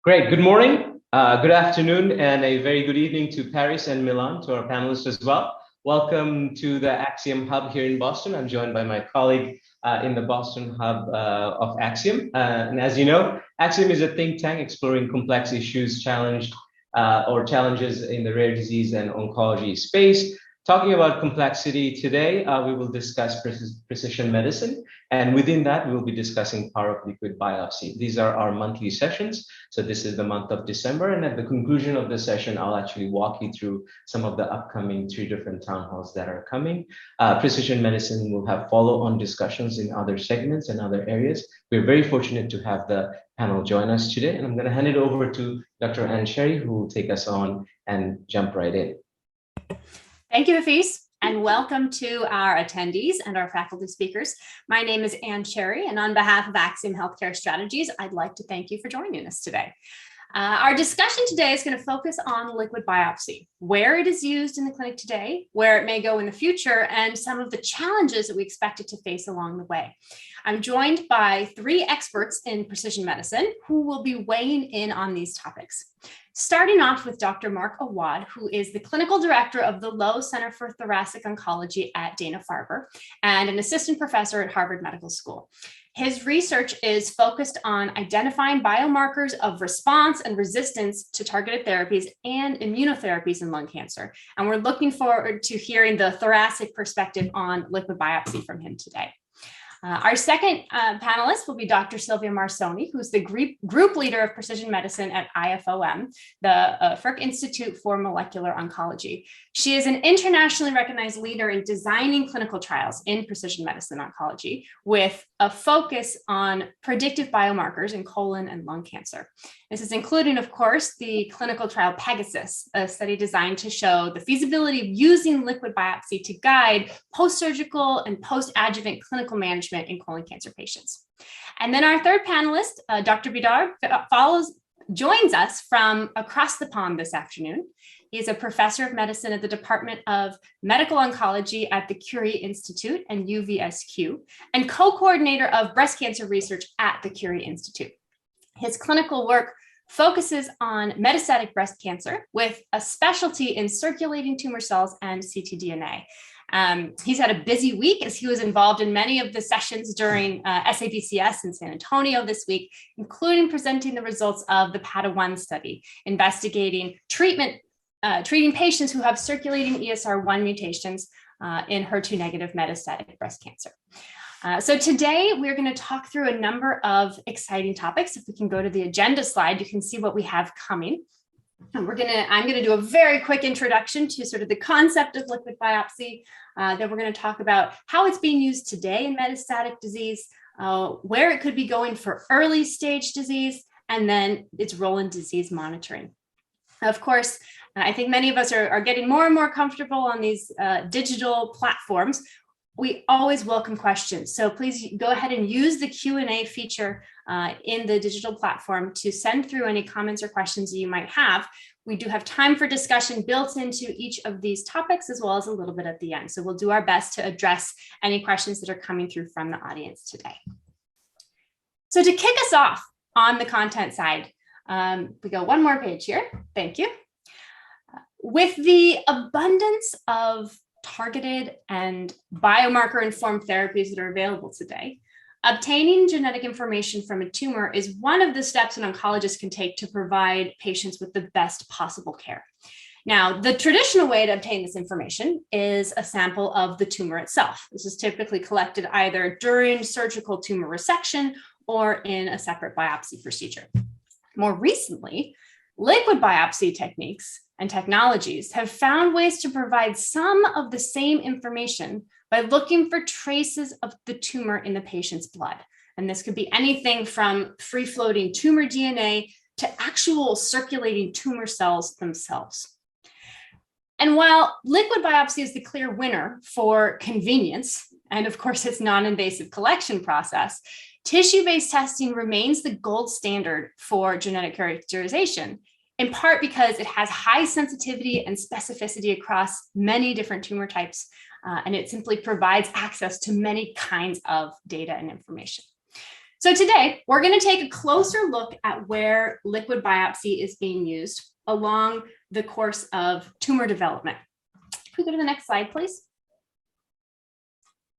Great. Good morning, good afternoon, and a very good evening to Paris and Milan, to our panelists as well. Welcome to the Axiom Hub here in Boston. I'm joined by my colleague in the Boston Hub of Axiom. And as you know, Axiom is a think tank exploring complex issues challenges in the rare disease and oncology space. Talking about complexity today, we will discuss precision medicine. And within that, we will be discussing power of liquid biopsy. These are our monthly sessions. So this is the month of December. And at the conclusion of the session, I'll actually walk you through some of the upcoming 3 different town halls that are coming. Precision medicine will have follow-on discussions in other segments and other areas. We're very fortunate to have the panel join us today. And I'm going to hand it over to Dr. Ann Sherry, who will take us on and jump right in. Thank you, Hafiz, and welcome to our attendees and our faculty speakers. My name is Ann Cherry, and on behalf of Axiom Healthcare Strategies, I'd like to thank you for joining us today. Our discussion today is going to focus on liquid biopsy, where it is used in the clinic today, where it may go in the future, and some of the challenges that we expect it to face along the way. I'm joined by 3 experts in precision medicine who will be weighing in on these topics. Starting off with Dr. Mark Awad, who is the clinical director of the Lowe Center for Thoracic Oncology at Dana-Farber and an assistant professor at Harvard Medical School. His research is focused on identifying biomarkers of response and resistance to targeted therapies and immunotherapies in lung cancer. And we're looking forward to hearing the thoracic perspective on liquid biopsy from him today. Our second panelist will be Dr. Sylvia Marsoni, who's the group leader of precision medicine at IFOM, the Frick Institute for Molecular Oncology. She is an internationally recognized leader in designing clinical trials in precision medicine oncology with a focus on predictive biomarkers in colon and lung cancer. This is including, of course, the clinical trial Pegasus, a study designed to show the feasibility of using liquid biopsy to guide post-surgical and post-adjuvant clinical management in colon cancer patients. And then our third panelist, Dr. Bidar, joins us from across the pond this afternoon. He is a professor of medicine at the Department of Medical Oncology at the Curie Institute and UVSQ, and co-coordinator of breast cancer research at the Curie Institute. His clinical work focuses on metastatic breast cancer with a specialty in circulating tumor cells and ctDNA. He's had a busy week as he was involved in many of the sessions during SABCS in San Antonio this week, including presenting the results of the PATA-1 study, investigating treating patients who have circulating ESR1 mutations in HER2-negative metastatic breast cancer. So today we're going to talk through a number of exciting topics. If we can go to the agenda slide, you can see what we have coming. And I'm going to do a very quick introduction to sort of the concept of liquid biopsy. Then we're going to talk about how it's being used today in metastatic disease, where it could be going for early stage disease, and then its role in disease monitoring. Of course, I think many of us are getting more and more comfortable on these digital platforms. We always welcome questions. So please go ahead and use the Q&A feature in the digital platform to send through any comments or questions that you might have. We do have time for discussion built into each of these topics, as well as a little bit at the end. So we'll do our best to address any questions that are coming through from the audience today. So to kick us off on the content side, we go one more page here. Thank you. With the abundance of targeted and biomarker-informed therapies that are available today, obtaining genetic information from a tumor is one of the steps an oncologist can take to provide patients with the best possible care. Now, the traditional way to obtain this information is a sample of the tumor itself. This is typically collected either during surgical tumor resection or in a separate biopsy procedure. More recently, liquid biopsy techniques and technologies have found ways to provide some of the same information by looking for traces of the tumor in the patient's blood. And this could be anything from free-floating tumor DNA to actual circulating tumor cells themselves. And while liquid biopsy is the clear winner for convenience, and of course its non-invasive collection process, tissue-based testing remains the gold standard for genetic characterization, in part because it has high sensitivity and specificity across many different tumor types, and it simply provides access to many kinds of data and information. So today, we're going to take a closer look at where liquid biopsy is being used along the course of tumor development. Can we go to the next slide, please?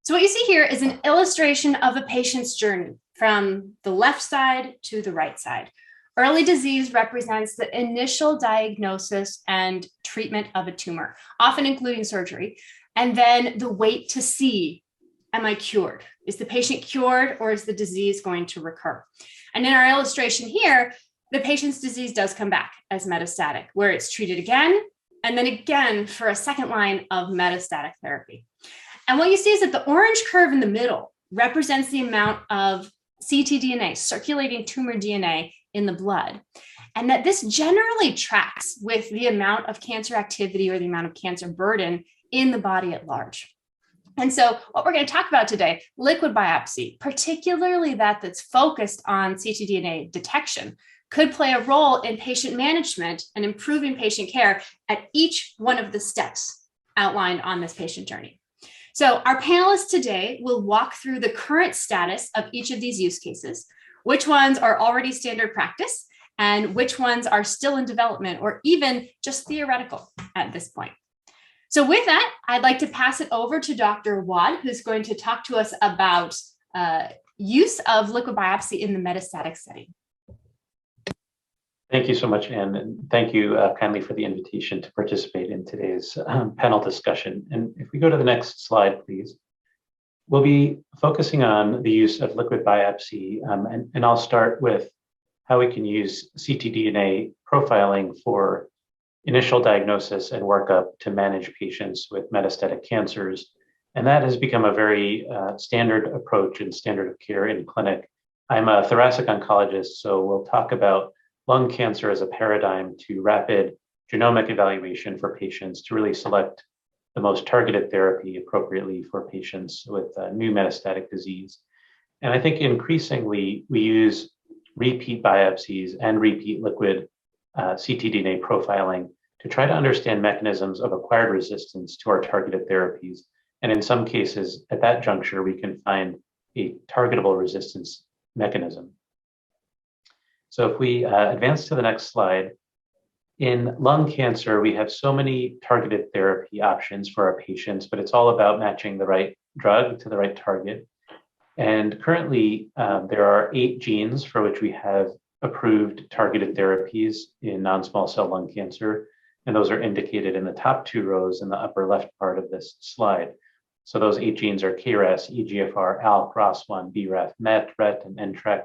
So what you see here is an illustration of a patient's journey from the left side to the right side. Early disease represents the initial diagnosis and treatment of a tumor, often including surgery, and then the wait to see, am I cured? Is the patient cured, or is the disease going to recur? And in our illustration here, the patient's disease does come back as metastatic, where it's treated again, and then again for a second line of metastatic therapy. And what you see is that the orange curve in the middle represents the amount of ctDNA, circulating tumor DNA, in the blood, and that this generally tracks with the amount of cancer activity or the amount of cancer burden in the body at large. And so what we're going to talk about today, liquid biopsy, particularly that's focused on ctDNA detection, could play a role in patient management and improving patient care at each one of the steps outlined on this patient journey. So our panelists today will walk through the current status of each of these use cases, which ones are already standard practice, and which ones are still in development or even just theoretical at this point. So with that, I'd like to pass it over to Dr. Awad, who's going to talk to us about use of liquid biopsy in the metastatic setting. Thank you so much, Anne, and thank you kindly for the invitation to participate in today's panel discussion. And if we go to the next slide, please. We'll be focusing on the use of liquid biopsy, and I'll start with how we can use ctDNA profiling for initial diagnosis and workup to manage patients with metastatic cancers. And that has become a very standard approach and standard of care in clinic. I'm a thoracic oncologist, so we'll talk about lung cancer as a paradigm to rapid genomic evaluation for patients to really select the most targeted therapy appropriately for patients with new metastatic disease. And I think increasingly we use repeat biopsies and repeat liquid ctDNA profiling to try to understand mechanisms of acquired resistance to our targeted therapies. And in some cases, at that juncture, we can find a targetable resistance mechanism. So if we advance to the next slide, in lung cancer, we have so many targeted therapy options for our patients, but it's all about matching the right drug to the right target. And currently, there are 8 genes for which we have approved targeted therapies in non-small cell lung cancer. And those are indicated in the top 2 rows in the upper left part of this slide. So those 8 genes are KRAS, EGFR, ALK, ROS1, BRAF, MET, RET, and NTRK.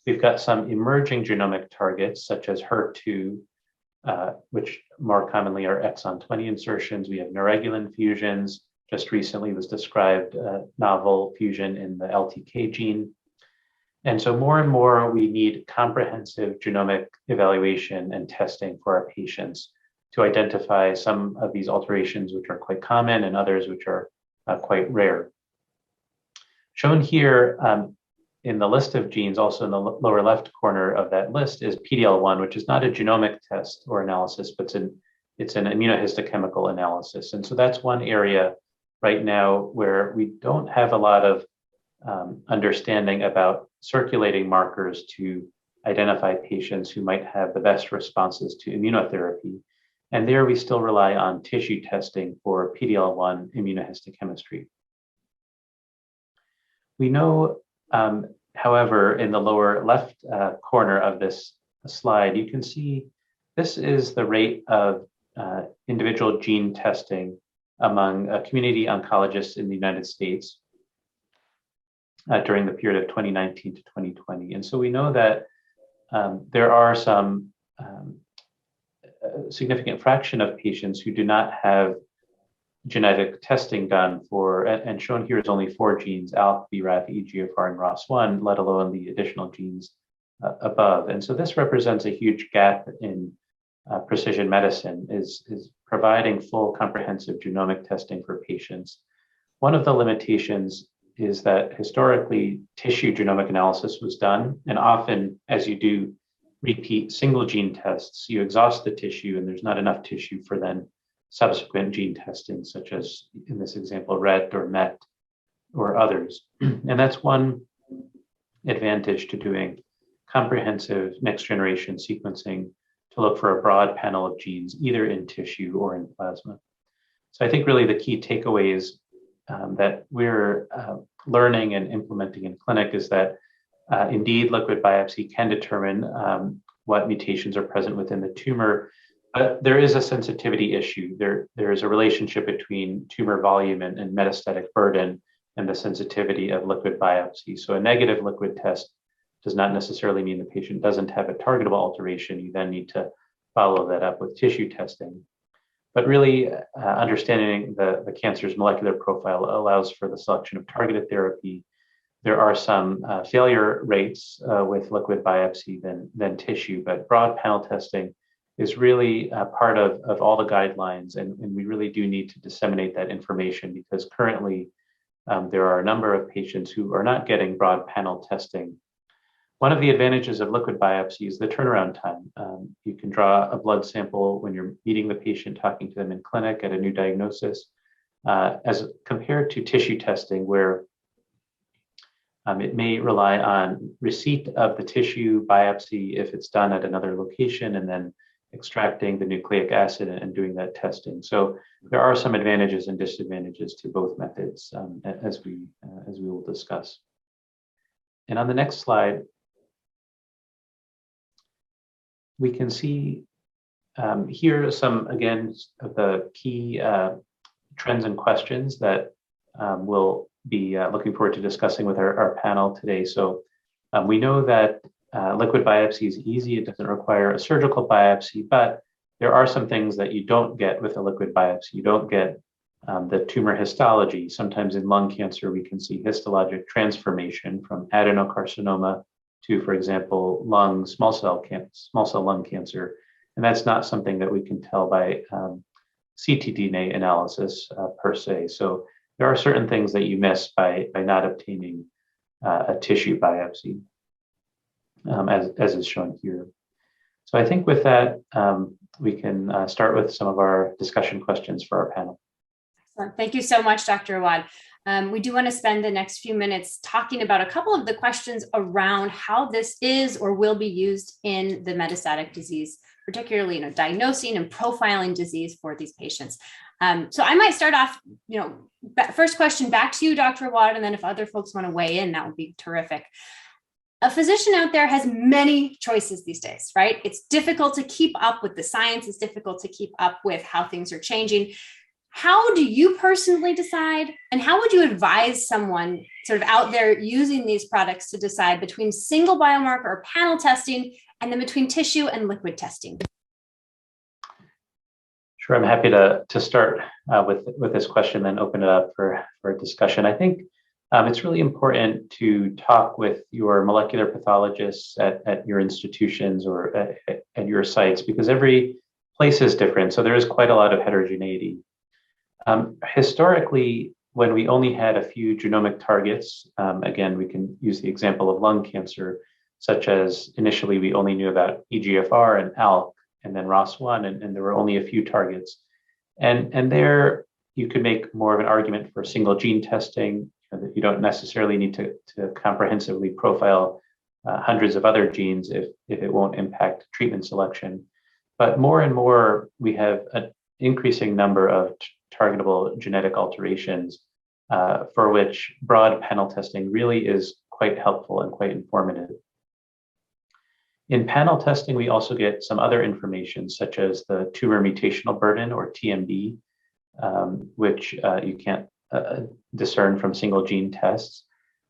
We've got some emerging genomic targets such as HER2, which more commonly are exon 20 insertions. We have neuregulin fusions. Just recently was described a novel fusion in the LTK gene. And so more and more we need comprehensive genomic evaluation and testing for our patients to identify some of these alterations which are quite common and others which are quite rare. Shown here in the list of genes, also in the lower left corner of that list, is PD-L1, which is not a genomic test or analysis, but it's an immunohistochemical analysis. And so that's one area right now where we don't have a lot of understanding about circulating markers to identify patients who might have the best responses to immunotherapy. And there we still rely on tissue testing for PD-L1 immunohistochemistry. We know, however, in the lower left corner of this slide, you can see this is the rate of individual gene testing among community oncologists in the United States during the period of 2019 to 2020. And so we know that there are some significant fraction of patients who do not have genetic testing done for, and shown here is only 4 genes, ALK, BRAF, EGFR, and ROS1, let alone the additional genes above. And so this represents a huge gap in precision medicine, is providing full comprehensive genomic testing for patients. One of the limitations is that historically tissue genomic analysis was done, and often as you do repeat single gene tests, you exhaust the tissue and there's not enough tissue for then subsequent gene testing, such as in this example, RET or MET or others. And that's one advantage to doing comprehensive next-generation sequencing to look for a broad panel of genes, either in tissue or in plasma. So I think really the key takeaways that we're learning and implementing in clinic is that indeed liquid biopsy can determine what mutations are present within the tumor, but there is a sensitivity issue. There is a relationship between tumor volume and metastatic burden and the sensitivity of liquid biopsy. So a negative liquid test does not necessarily mean the patient doesn't have a targetable alteration. You then need to follow that up with tissue testing. But really, understanding the cancer's molecular profile allows for the selection of targeted therapy. There are some failure rates with liquid biopsy than tissue, but broad panel testing is really part of all the guidelines, and we really do need to disseminate that information because currently there are a number of patients who are not getting broad panel testing. One of the advantages of liquid biopsy is the turnaround time. You can draw a blood sample when you're meeting the patient, talking to them in clinic at a new diagnosis, as compared to tissue testing, where it may rely on receipt of the tissue biopsy if it's done at another location, and then extracting the nucleic acid and doing that testing. So there are some advantages and disadvantages to both methods, as we will discuss. And on the next slide, we can see here some, again, of the key trends and questions that we'll be looking forward to discussing with our panel today. So we know that liquid biopsy is easy. It doesn't require a surgical biopsy, but there are some things that you don't get with a liquid biopsy. You don't get the tumor histology. Sometimes in lung cancer, we can see histologic transformation from adenocarcinoma to, for example, small cell lung cancer. And that's not something that we can tell by Ctdna analysis per se. So there are certain things that you miss by not obtaining a tissue biopsy, as is shown here. So I think with that, we can start with some of our discussion questions for our panel. Excellent. Thank you so much, Dr. Awad. We do want to spend the next few minutes talking about a couple of the questions around how this is or will be used in the metastatic disease, particularly diagnosing and profiling disease for these patients. So I might start off, first question back to you, Dr. Awad, and then if other folks want to weigh in, that would be terrific. A physician out there has many choices these days, right? It's difficult to keep up with the science. It's difficult to keep up with how things are changing. How do you personally decide, and how would you advise someone sort of out there using these products to decide between single biomarker or panel testing, and then between tissue and liquid testing? Sure, I'm happy to start with this question, then open it up for a discussion. I think it's really important to talk with your molecular pathologists at your institutions or at your sites, because every place is different. So there is quite a lot of heterogeneity. Historically, when we only had a few genomic targets, again, we can use the example of lung cancer, such as initially we only knew about EGFR and ALK, and then ROS1, and there were only a few targets. And there you could make more of an argument for single gene testing, that you don't necessarily need to comprehensively profile hundreds of other genes if it won't impact treatment selection. But more and more, we have an increasing number of targetable genetic alterations for which broad panel testing really is quite helpful and quite informative. In panel testing, we also get some other information, such as the tumor mutational burden, or TMB, which you can't discern from single gene tests.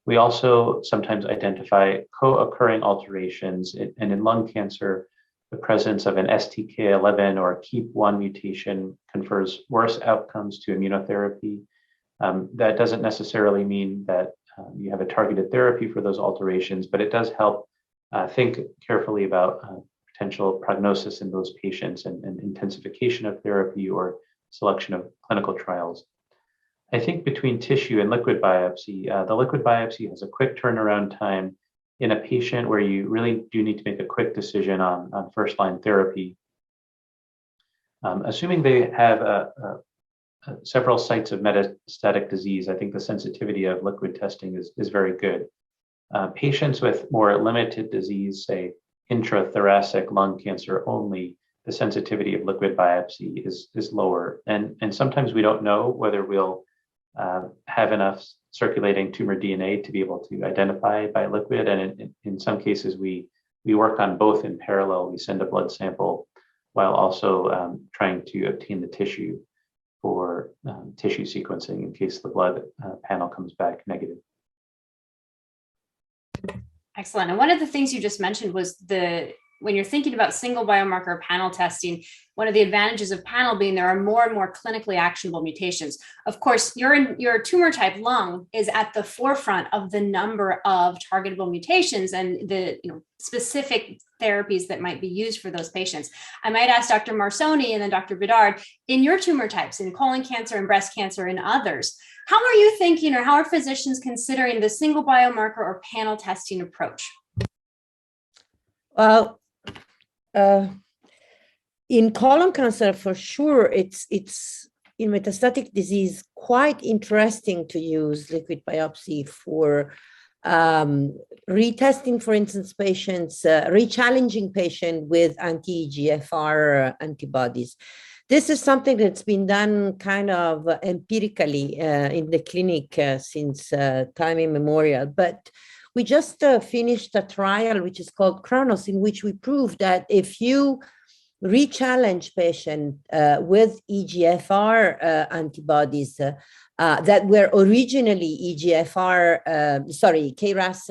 We also sometimes identify co-occurring alterations, and in lung cancer, the presence of an STK11 or KEAP1 mutation confers worse outcomes to immunotherapy. That doesn't necessarily mean that you have a targeted therapy for those alterations, but it does help think carefully about potential prognosis in those patients and intensification of therapy or selection of clinical trials. I think between tissue and liquid biopsy, the liquid biopsy has a quick turnaround time in a patient where you really do need to make a quick decision on first-line therapy. Assuming they have several sites of metastatic disease, I think the sensitivity of liquid testing is very good. Patients with more limited disease, say intrathoracic lung cancer only, the sensitivity of liquid biopsy is lower. And sometimes we don't know whether we'll have enough circulating tumor DNA to be able to identify by liquid. And in some cases, we work on both in parallel. We send a blood sample while also trying to obtain the tissue for tissue sequencing in case the blood panel comes back negative. Excellent. And one of the things you just mentioned was when you're thinking about single biomarker panel testing, one of the advantages of panel being there are more and more clinically actionable mutations. Of course, your tumor type lung is at the forefront of the number of targetable mutations and the specific therapies that might be used for those patients. I might ask Dr. Marsoni and then Dr. Bedard, in your tumor types, in colon cancer and breast cancer and others, how are you thinking, or how are physicians considering the single biomarker or panel testing approach? Well, in colon cancer, for sure, it's in metastatic disease quite interesting to use liquid biopsy for retesting, for instance, patients, rechallenging patients with anti-EGFR antibodies. This is something that's been done kind of empirically in the clinic since time immemorial. But we just finished a trial which is called Chronos, in which we proved that if you re-challenge patients with EGFR antibodies that were originally KRAS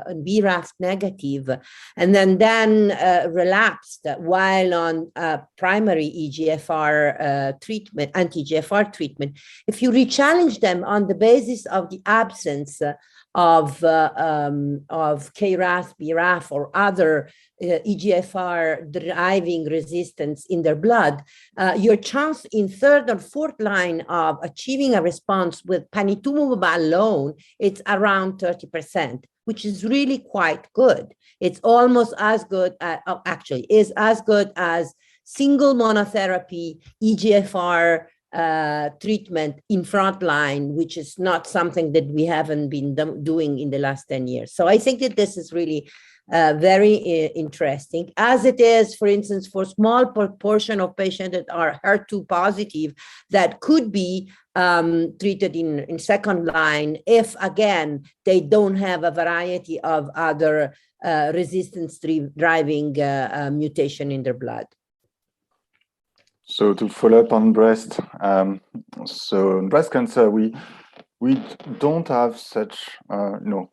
and BRAF negative, and then relapsed while on primary EGFR treatment, anti-EGFR treatment. If you re-challenge them on the basis of the absence of KRAS, BRAF, or other EGFR driving resistance in their blood, your chance in third or fourth line of achieving a response with panitumumab alone, it's around 30%, which is really quite good. It's almost as good, actually is as good as single monotherapy EGFR treatment in front line, which is not something that we haven't been doing in the last 10 years. So I think that this is really very interesting, as it is, for instance, for small proportion of patients that are HER2 positive that could be treated in second line if, again, they don't have a variety of other resistance driving mutation in their blood. So to follow up on breast, so in breast cancer, we don't have such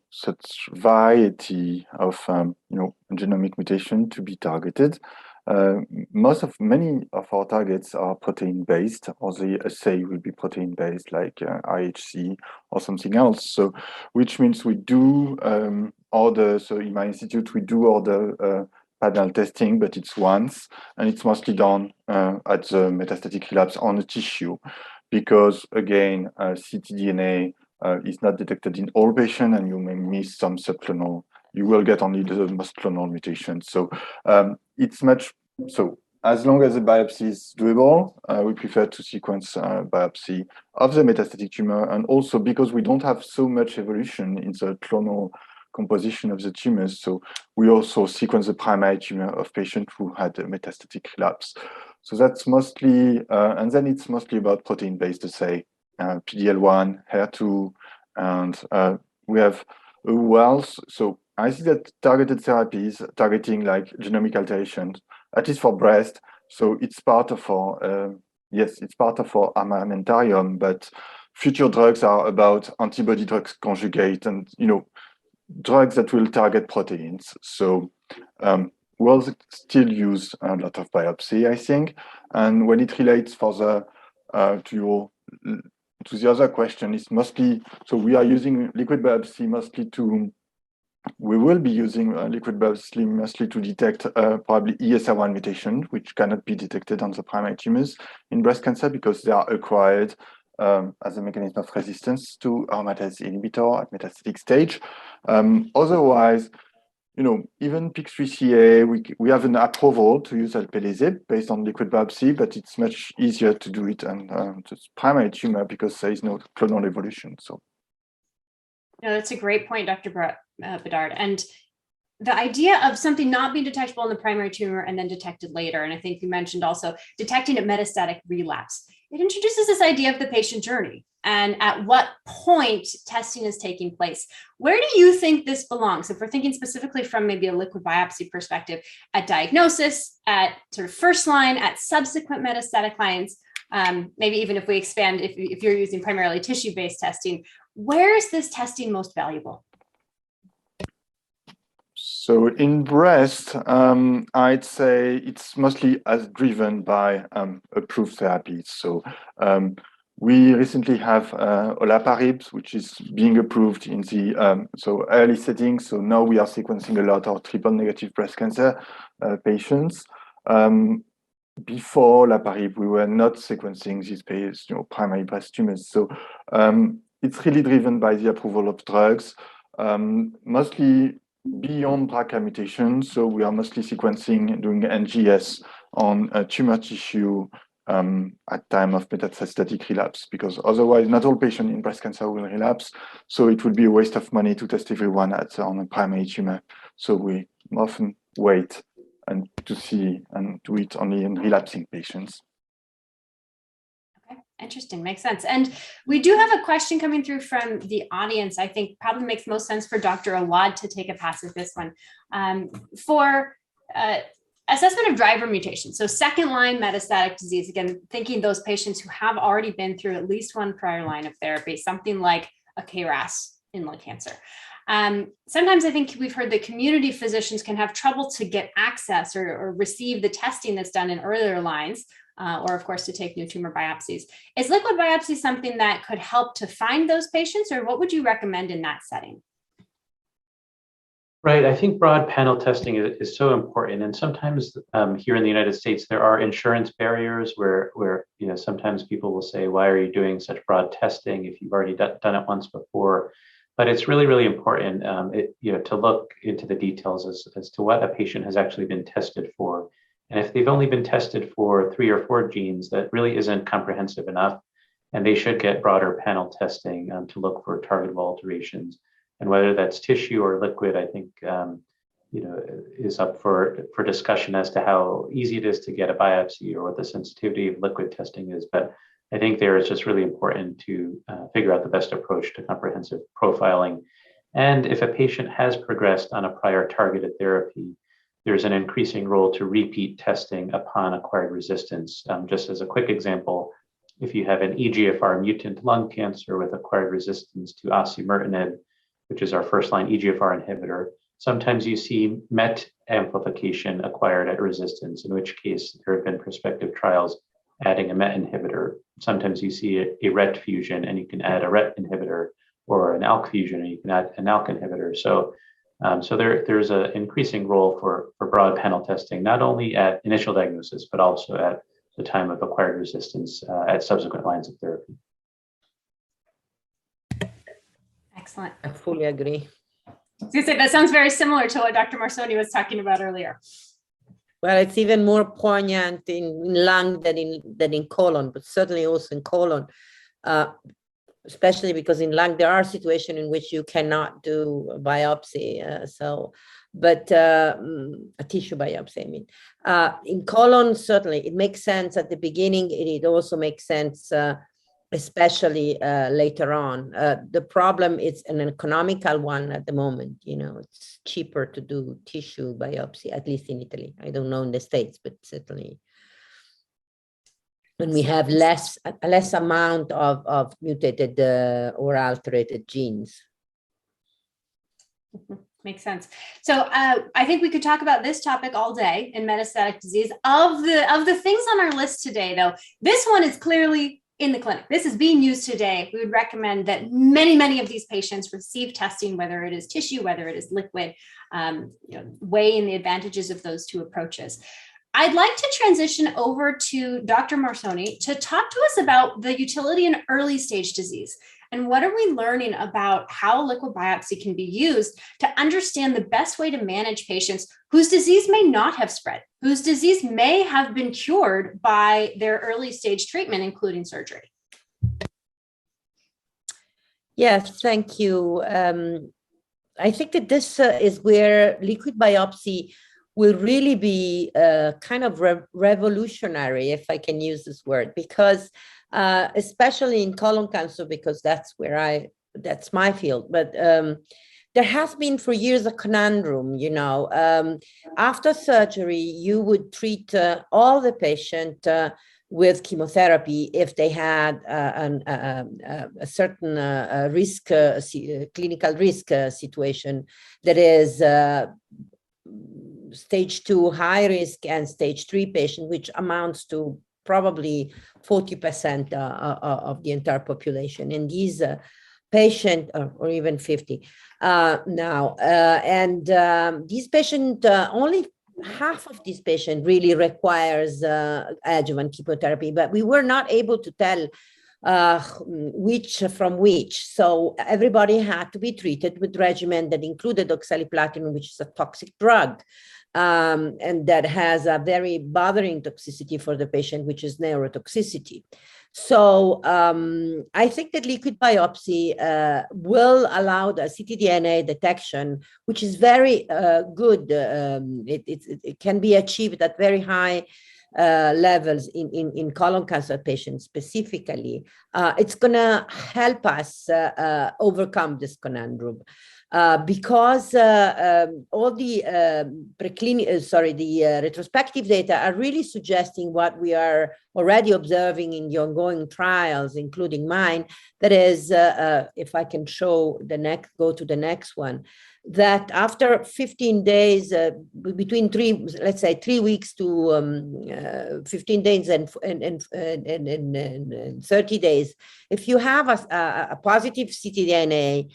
such variety of genomic mutation to be targeted. Many of our targets are protein based, or the assay will be protein based, like IHC or something else. So, which means we do order. So in my institute, we do order panel testing, but it's once, and it's mostly done at the metastatic relapse on the tissue, because again, Ctdna is not detected in all patients, and you may miss some subclonal. You will get only the most clonal mutations. So it's much so. As long as the biopsy is doable, we prefer to sequence biopsy of the metastatic tumor, and also because we don't have so much evolution in the clonal composition of the tumors, so we also sequence the primary tumor of patients who had a metastatic relapse. So that's mostly, and then it's mostly about protein-based assay, PD-L1, HER2, and we have a wealth. So I see that targeted therapies targeting like genomic alterations, at least for breast. So it's part of our, it's part of our armamentarium, but future drugs are about antibody drugs conjugate and, drugs that will target proteins. So we'll still use a lot of biopsy, I think. And when it relates for the to the other question, it's mostly, so we are using liquid biopsy mostly to, we will be using liquid biopsy mostly to detect probably ESR1 mutation, which cannot be detected on the primary tumors in breast cancer because they are acquired as a mechanism of resistance to aromatase inhibitor at metastatic stage. Otherwise, even PIK3CA, we have an approval to use alpelisib based on liquid biopsy, but it's much easier to do it on just primary tumor because there is no clonal evolution. So. No, that's a great point, Dr. Bedard. And the idea of something not being detectable in the primary tumor and then detected later, and I think you mentioned also detecting a metastatic relapse, it introduces this idea of the patient journey and at what point testing is taking place. Where do you think this belongs? If we're thinking specifically from maybe a liquid biopsy perspective, at diagnosis, at sort of first line, at subsequent metastatic lines, maybe even if we expand, if you're using primarily tissue-based testing, where is this testing most valuable? So in breast, I'd say it's mostly as driven by approved therapies. So we recently have olaparib, which is being approved in the so early settings. So now we are sequencing a lot of triple-negative breast cancer patients. Before olaparib, we were not sequencing these patients, primary breast tumors. So it's really driven by the approval of drugs, mostly beyond BRCA mutation. So we are mostly sequencing, doing NGS on tumor tissue at time of metastatic relapse, because otherwise not all patients in breast cancer will relapse. So it would be a waste of money to test everyone on a primary tumor. So we often wait and to see and do it only in relapsing patients. Interesting, makes sense. And we do have a question coming through from the audience. I think probably makes most sense for Dr. Awad to take a pass at this one. For assessment of driver mutation, so second line metastatic disease, again, thinking those patients who have already been through at least one prior line of therapy, something like a KRAS in lung cancer. Sometimes I think we've heard that community physicians can have trouble to get access or receive the testing that's done in earlier lines, or of course to take new tumor biopsies. Is liquid biopsy something that could help to find those patients, or what would you recommend in that setting? Right, I think broad panel testing is so important, and sometimes here in the United States there are insurance barriers where sometimes people will say, why are you doing such broad testing if you've already done it once before? But it's really, really important to look into the details as to what a patient has actually been tested for. And if they've only been tested for 3 or 4 genes, that really isn't comprehensive enough, and they should get broader panel testing to look for targetable alterations. And whether that's tissue or liquid, I think is up for discussion as to how easy it is to get a biopsy or what the sensitivity of liquid testing is. But I think there is just really important to figure out the best approach to comprehensive profiling. And if a patient has progressed on a prior targeted therapy, there's an increasing role to repeat testing upon acquired resistance. Just as a quick example, if you have an EGFR mutant lung cancer with acquired resistance to osimertinib, which is our first-line EGFR inhibitor, sometimes you see MET amplification acquired at resistance, in which case there have been prospective trials adding a MET inhibitor. Sometimes you see a RET fusion and you can add a RET inhibitor, or an ALK fusion and you can add an ALK inhibitor. So there's an increasing role for broad panel testing, not only at initial diagnosis, but also at the time of acquired resistance at subsequent lines of therapy. Excellent. I fully agree. I was going to say, that sounds very similar to what Dr. Marsoni was talking about earlier. Well, it's even more poignant in lung than in colon, but certainly also in colon, especially because in lung there are situations in which you cannot do a biopsy. But a tissue biopsy, I mean. In colon, certainly it makes sense at the beginning. It also makes sense, especially later on. The problem is an economical one at the moment. It's cheaper to do tissue biopsy, at least in Italy. I don't know in the States, but certainly when we have less amount of mutated or alterated genes. Makes sense. So I think we could talk about this topic all day in metastatic disease. Of the things on our list today, though, this one is clearly in the clinic. This is being used today. We would recommend that many of these patients receive testing, whether it is tissue, whether it is liquid, weighing the advantages of those two approaches. I'd like to transition over to Dr. Marsoni to talk to us about the utility in early stage disease. And what are we learning about how liquid biopsy can be used to understand the best way to manage patients whose disease may not have spread, whose disease may have been cured by their early stage treatment, including surgery? Yes, thank you. I think that this is where liquid biopsy will really be kind of revolutionary, if I can use this word, because especially in colon cancer, because that's my field. But there has been for years a conundrum, after surgery, you would treat all the patient with chemotherapy if they had a certain clinical risk situation, that is stage 2 high risk and stage 3 patient, which amounts to probably 40% of the entire population. And these patient, or even 50 now, and these patient, only half of this patient really requires adjuvant chemotherapy, but we were not able to tell which from which. So everybody had to be treated with regimen that included oxaliplatin, which is a toxic drug, and that has a very bothering toxicity for the patient, which is neurotoxicity. So I think that liquid biopsy will allow the ctDNA detection, which is very good. It can be achieved at very high levels in colon cancer patients specifically. It's going to help us overcome this conundrum. Because all the retrospective data are really suggesting what we are already observing in the ongoing trials, including mine. That is, if I can show go to the next one, that after 15 days, between 3 weeks to 15 days and 30 days, if you have a positive ctDNA,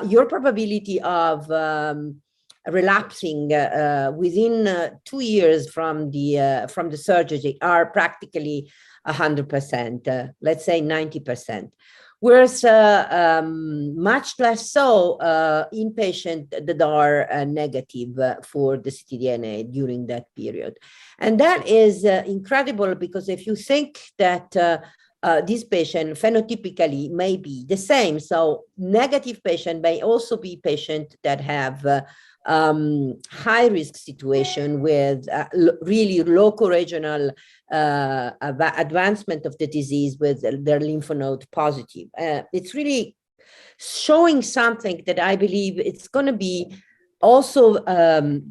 your probability of relapsing within 2 years from the surgery are practically 100%, let's say 90%. Whereas much less so in patients that are negative for the ctDNA during that period. And that is incredible, because if you think that this patient phenotypically may be the same, so negative patient may also be patient that have high risk situation with really local regional advancement of the disease with their lymph node positive. It's really showing something that I believe it's going to be also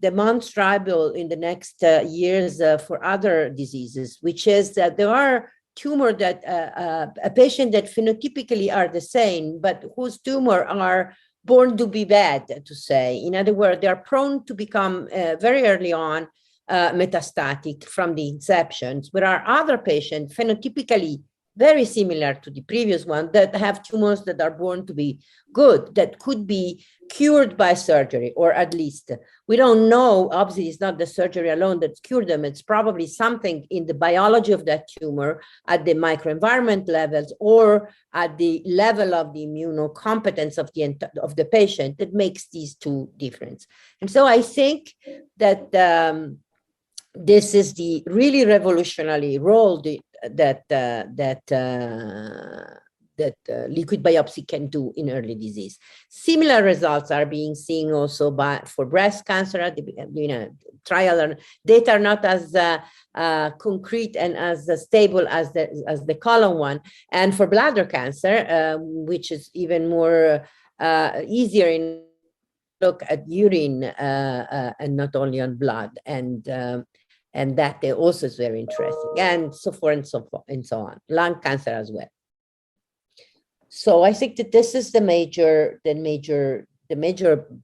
demonstrable in the next years for other diseases, which is that there are tumor that a patient that phenotypically are the same, but whose tumor are born to be bad, to say. In other words, they are prone to become very early on metastatic from the inception. There are other patients phenotypically very similar to the previous one that have tumors that are born to be good, that could be cured by surgery, or at least we don't know. Obviously, it's not the surgery alone that's cured them. It's probably something in the biology of that tumor at the microenvironment levels or at the level of the immunocompetence of the patient that makes these two difference. And so I think that this is the really revolutionary role that liquid biopsy can do in early disease. Similar results are being seen also for breast cancer. Trial data are not as concrete and as stable as the colon one, and for bladder cancer, which is even more easier in look at urine and not only on blood, and that also is very interesting, and so forth and so on. Lung cancer as well. So I think that this is the major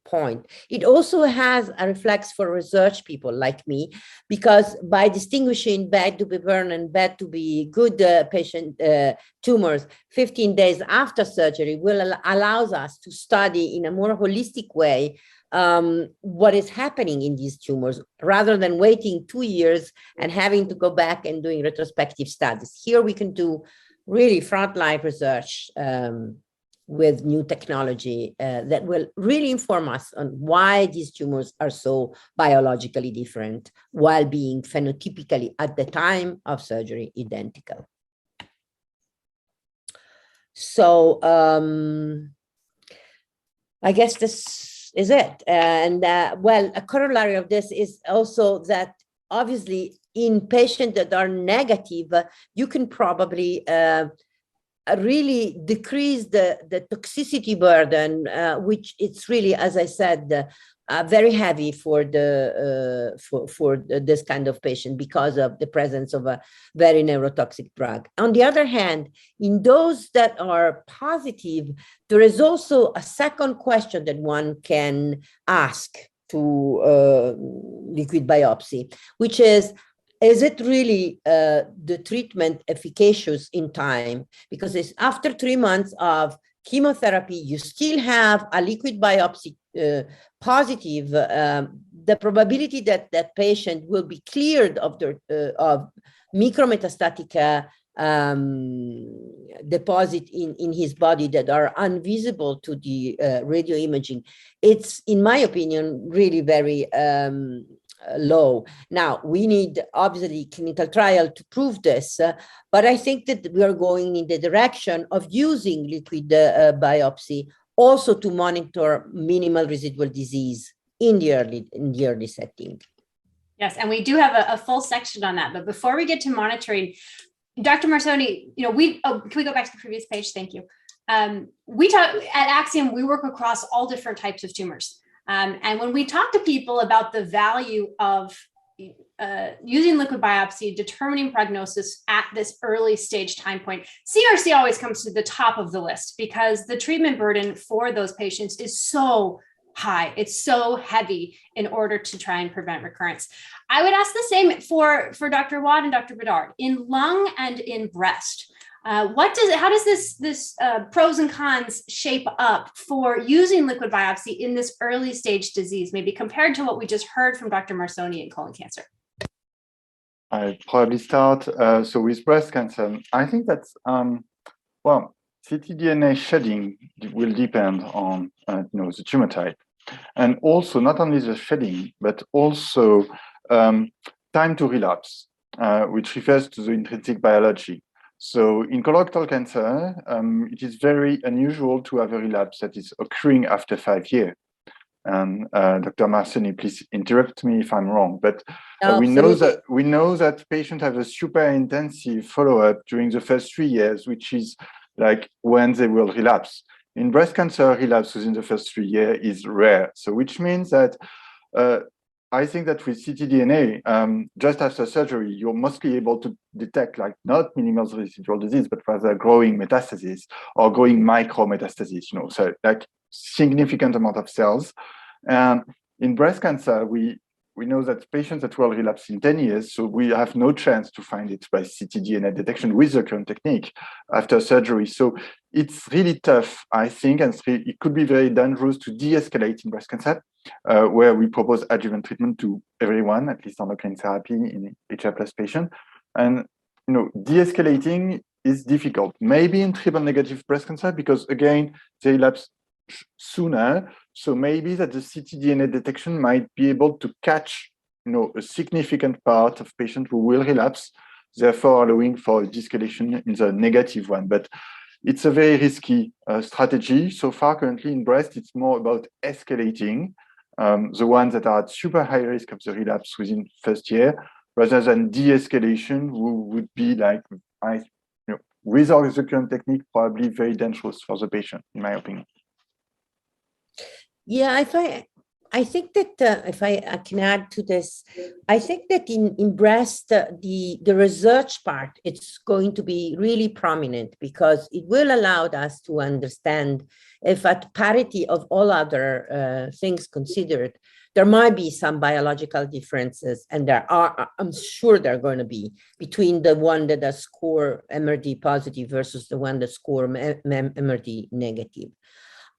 point. It also has a reflex for research people like me, because by distinguishing bad to be burn and bad to be good patient tumors 15 days after surgery allows us to study in a more holistic way what is happening in these tumors, rather than waiting 2 years and having to go back and doing retrospective studies. Here we can do really frontline research with new technology that will really inform us on why these tumors are so biologically different while being phenotypically at the time of surgery identical. So I guess this is it. And well, a corollary of this is also that obviously in patients that are negative, you can probably really decrease the toxicity burden, which it's really, as I said, very heavy for this kind of patient because of the presence of a very neurotoxic drug. On the other hand, in those that are positive, there is also a second question that one can ask to liquid biopsy, which is it really the treatment efficacious in time? Because it's after 3 months of chemotherapy, you still have a liquid biopsy positive. The probability that that patient will be cleared of the of micrometastatic deposit in his body that are invisible to the radio imaging, it's, in my opinion, really very low. Now, we need obviously clinical trial to prove this, but I think that we are going in the direction of using liquid biopsy also to monitor minimal residual disease in the early setting. Yes, and we do have a full section on that. But before we get to monitoring, Dr. Marsoni, can we go back to the previous page? Thank you. We talk at Axiom, we work across all different types of tumors. And when we talk to people about the value of using liquid biopsy, determining prognosis at this early stage time point, CRC always comes to the top of the list because the treatment burden for those patients is so high. It's so heavy in order to try and prevent recurrence. I would ask the same for Dr. Awad and Dr. Bedard. In lung and in breast, how does this pros and cons shape up for using liquid biopsy in this early stage disease, maybe compared to what we just heard from Dr. Marsoni in colon cancer? I'll probably start. So with breast cancer, I think that's, well, ctDNA shedding will depend on the tumor type. And also not only the shedding, but also time to relapse, which refers to the intrinsic biology. So in colorectal cancer, it is very unusual to have a relapse that is occurring after 5 years. And Dr. Marsoni, please interrupt me if I'm wrong, but we know that patients have a super intensive follow-up during the first 3 years, which is like when they will relapse. In breast cancer, relapse within the first 3 years is rare. So which means that I think that with ctDNA, just after surgery, you're mostly able to detect like not minimal residual disease, but rather growing metastasis or growing micrometastasis, so like significant amount of cells. And in breast cancer, we know that patients that will relapse in 10 years, so we have no chance to find it by ctDNA detection with the current technique after surgery. So it's really tough, I think, and it could be very dangerous to de-escalate in breast cancer, where we propose adjuvant treatment to everyone, at least endocrine therapy in HR+ patient. And de-escalating is difficult. Maybe in triple-negative breast cancer, because again, they relapse sooner. So maybe that the ctDNA detection might be able to catch, a significant part of patients who will relapse, therefore allowing for de-escalation in the negative one. But it's a very risky strategy. So far, currently in breast, it's more about escalating the ones that are at super high risk of the relapse within first year, rather than de-escalation, who would be like, without the current technique, probably very dangerous for the patient, in my opinion. Yeah, I think that if I can add to this, I think that in breast, the research part, it's going to be really prominent because it will allow us to understand if at parity of all other things considered, there might be some biological differences, and I'm sure there are going to be, between the one that does score MRD positive versus the one that score MRD negative.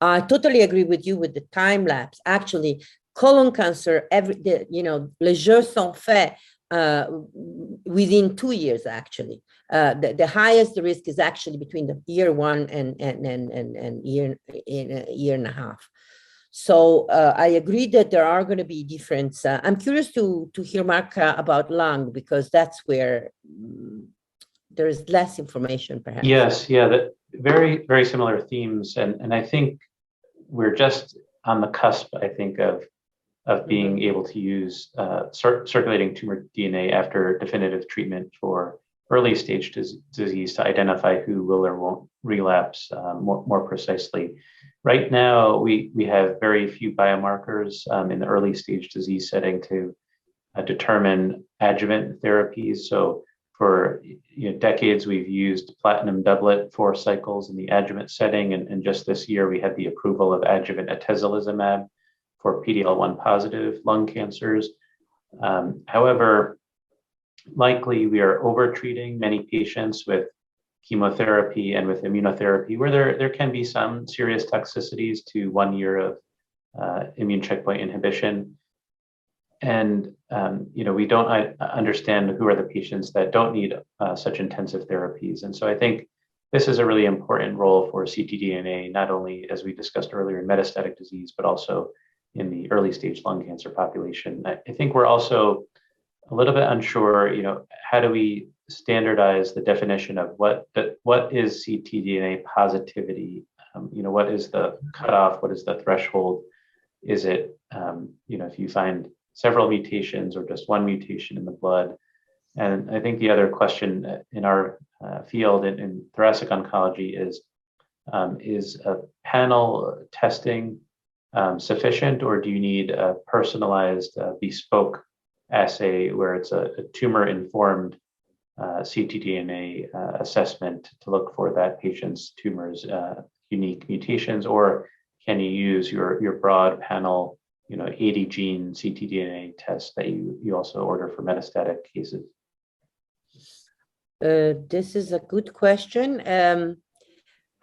I totally agree with you with the time lapse. Actually, colon cancer, les sont faits within 2 years, actually. The highest risk is actually between the year 1 and year and a half. So I agree that there are going to be difference. I'm curious to hear Mark about lung, because that's where there is less information, perhaps. Yes, yeah, very, very similar themes. And I think we're just on the cusp, I think, of being able to use circulating tumor DNA after definitive treatment for early stage disease to identify who will or won't relapse more precisely. Right now, we have very few biomarkers in the early stage disease setting to determine adjuvant therapies. So for decades, we've used platinum doublet 4 cycles in the adjuvant setting. And just this year, we had the approval of adjuvant atezolizumab for PD-L1 positive lung cancers. However, likely we are overtreating many patients with chemotherapy and with immunotherapy, where there can be some serious toxicities to 1 year of immune checkpoint inhibition. And we don't understand who are the patients that don't need such intensive therapies. And so I think this is a really important role for ctDNA, not only, as we discussed earlier, in metastatic disease, but also in the early stage lung cancer population. I think we're also a little bit unsure, how do we standardize the definition of what is ctDNA positivity? What is the cutoff? What is the threshold? Is it, if you find several mutations or just one mutation in the blood? And I think the other question in our field in thoracic oncology is a panel testing sufficient, or do you need a personalized bespoke assay where it's a tumor-informed ctDNA assessment to look for that patient's tumor's unique mutations, or can you use your broad panel 80 gene ctDNA test that you also order for metastatic cases? This is a good question.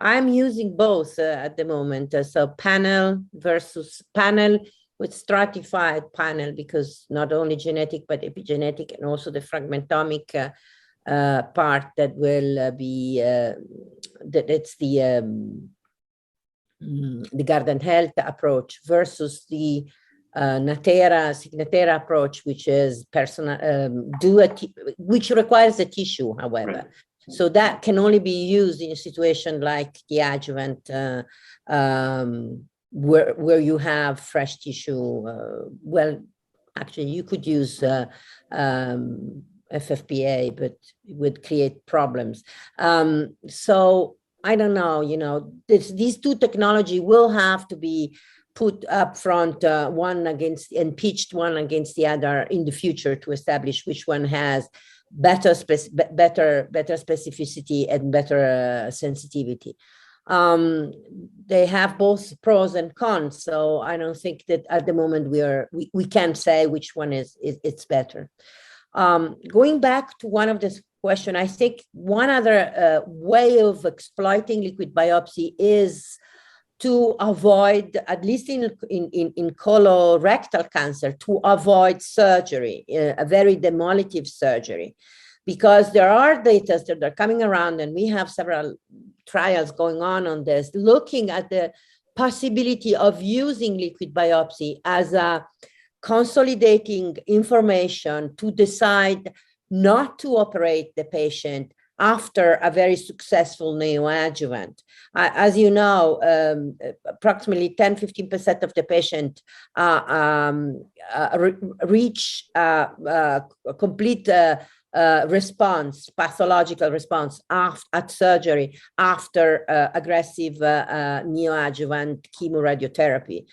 I'm using both at the moment. So panel versus panel with stratified panel, because not only genetic, but epigenetic, and also the fragmentomic part that will be, that's the Guardant Health approach versus the Signatera approach, which is which requires a tissue, however. Right. So that can only be used in a situation like the adjuvant, where you have fresh tissue. Well, actually, you could use FFPA, but it would create problems. So I don't know. These two technology will have to be put up front, one against and pitched one against the other in the future to establish which one has better specificity and better sensitivity. They have both pros and cons, so I don't think that at the moment we can't say which one it's better. Going back to one of the question, I think one other way of exploiting liquid biopsy is to avoid, at least in colorectal cancer, to avoid surgery, a very demolitive surgery, because there are data that are coming around, and we have several trials going on this, looking at the possibility of using liquid biopsy as a consolidating information to decide not to operate the patient after a very successful neoadjuvant. As you know, approximately 10-15% of the patient reach a complete response, pathological response at surgery after aggressive neoadjuvant chemoradiotherapy.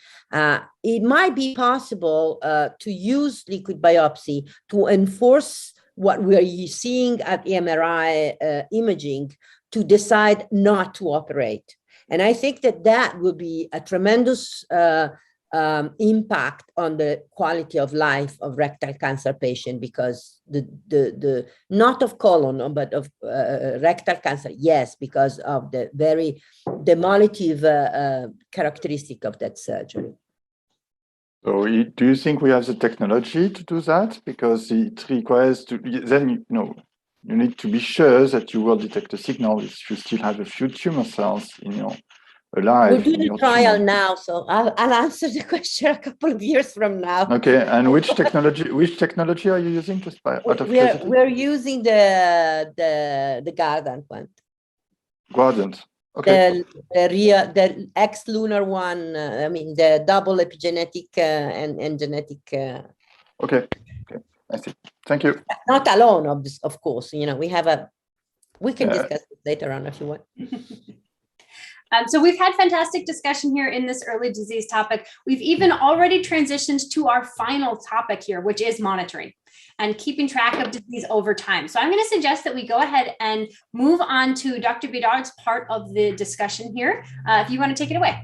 It might be possible to use liquid biopsy to enforce what we are seeing at MRI imaging to decide not to operate. And I think that will be a tremendous impact on the quality of life of rectal cancer patient, because the not of colon, but of rectal cancer, yes, because of the very demolitive characteristic of that surgery. So do you think we have the technology to do that? Because it requires then you need to be sure that you will detect a signal if you still have a few tumor cells in your alive. We're doing a trial now, so I'll answer the question a couple of years from now. Okay, and which technology are you using? Just by out of curiosity? We're using the Guardant one. Guardant. Okay. The X-lunar one, I mean, the double epigenetic and genetic. Okay. I see. Thank you. Not alone, of course. You know, we can discuss it later on if you want. So we've had fantastic discussion here in this early disease topic. We've even already transitioned to our final topic here, which is monitoring and keeping track of disease over time. So I'm going to suggest that we go ahead and move on to Dr. Bidard's part of the discussion here. If you want to take it away.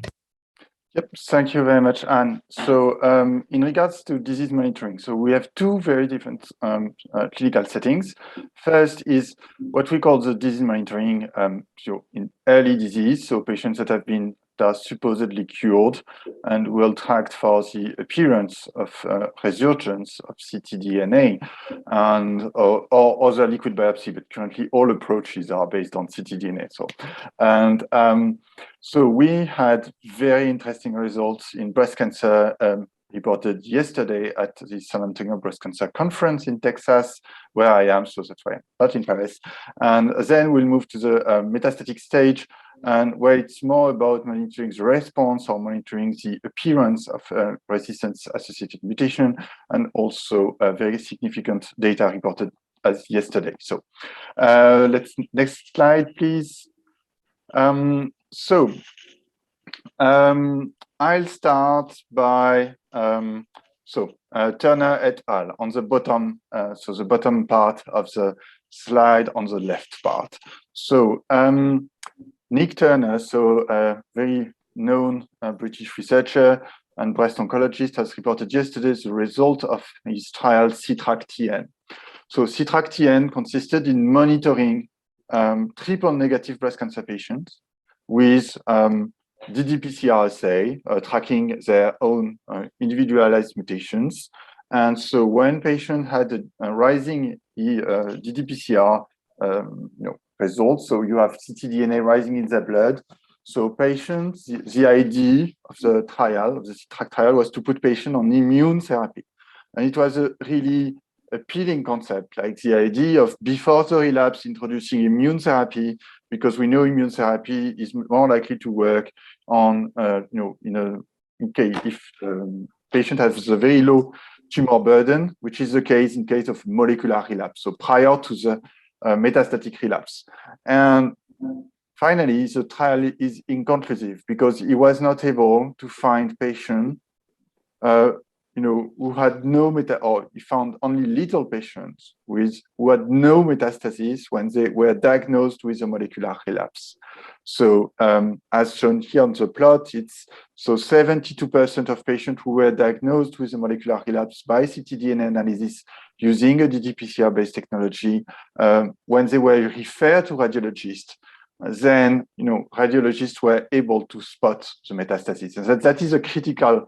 Yep, thank you very much, Anne. So in regards to disease monitoring, so we have two very different clinical settings. First is what we call the disease monitoring so in early disease, so patients that are supposedly cured, and will track for the appearance of resurgence of ctDNA and or other liquid biopsy, but currently all approaches are based on ctDNA. So we had very interesting results in breast cancer reported yesterday at the San Antonio Breast Cancer Conference in Texas, where I am, so that's why I'm not in Paris. And then we'll move to the metastatic stage, and where it's more about monitoring the response or monitoring the appearance of resistance-associated mutation, and also very significant data reported as yesterday. So next slide, please. I'll start by Turner et al. On the bottom, so the bottom part of the slide on the left part. So Nick Turner, so a very known British researcher and breast oncologist, has reported yesterday the result of his trial Ctdna. So Ctdna consisted in monitoring triple negative breast cancer patients with ddPCR assay, tracking their own individualized mutations. And so when patient had a rising ddPCR results, so you have ctDNA rising in their blood. So patients, the idea of the trial, of the Ctdna trial, was to put patient on immune therapy. And it was a really appealing concept, like the idea of before the relapse introducing immune therapy, because we know immune therapy is more likely to work on, in case if patient has a very low tumor burden, which is the case in case of molecular relapse, so prior to the metastatic relapse. And finally, the trial is inconclusive because he was not able to find patient who had no or he found only little patients who had no metastasis when they were diagnosed with a molecular relapse. So as shown here on the plot, it's so 72% of patients who were diagnosed with a molecular relapse by ctDNA analysis using a ddPCR-based technology, when they were referred to radiologists, then radiologists were able to spot the metastasis. And that is a critical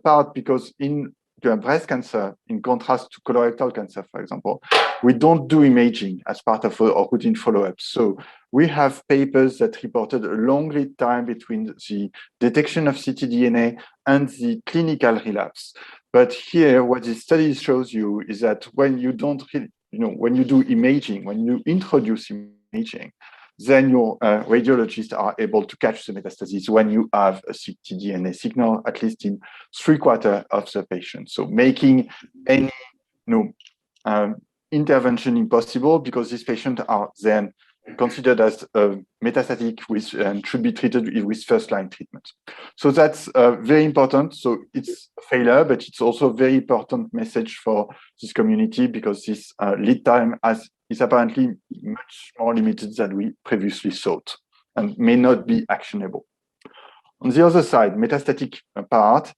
part, because in breast cancer, in contrast to colorectal cancer, for example, we don't do imaging as part of our routine follow-up. So we have papers that reported a long lead time between the detection of ctDNA and the clinical relapse. But here, what this study shows you is that when you don't really, when you do imaging, when you introduce imaging, then your radiologists are able to catch the metastasis when you have a ctDNA signal, at least in 3/4 of the patients. So making any intervention impossible, because these patients are then considered as metastatic and should be treated with first-line treatment. So that's very important. So it's a failure, but it's also a very important message for this community, because this lead time is apparently much more limited than we previously thought and may not be actionable. On the other side, metastatic part.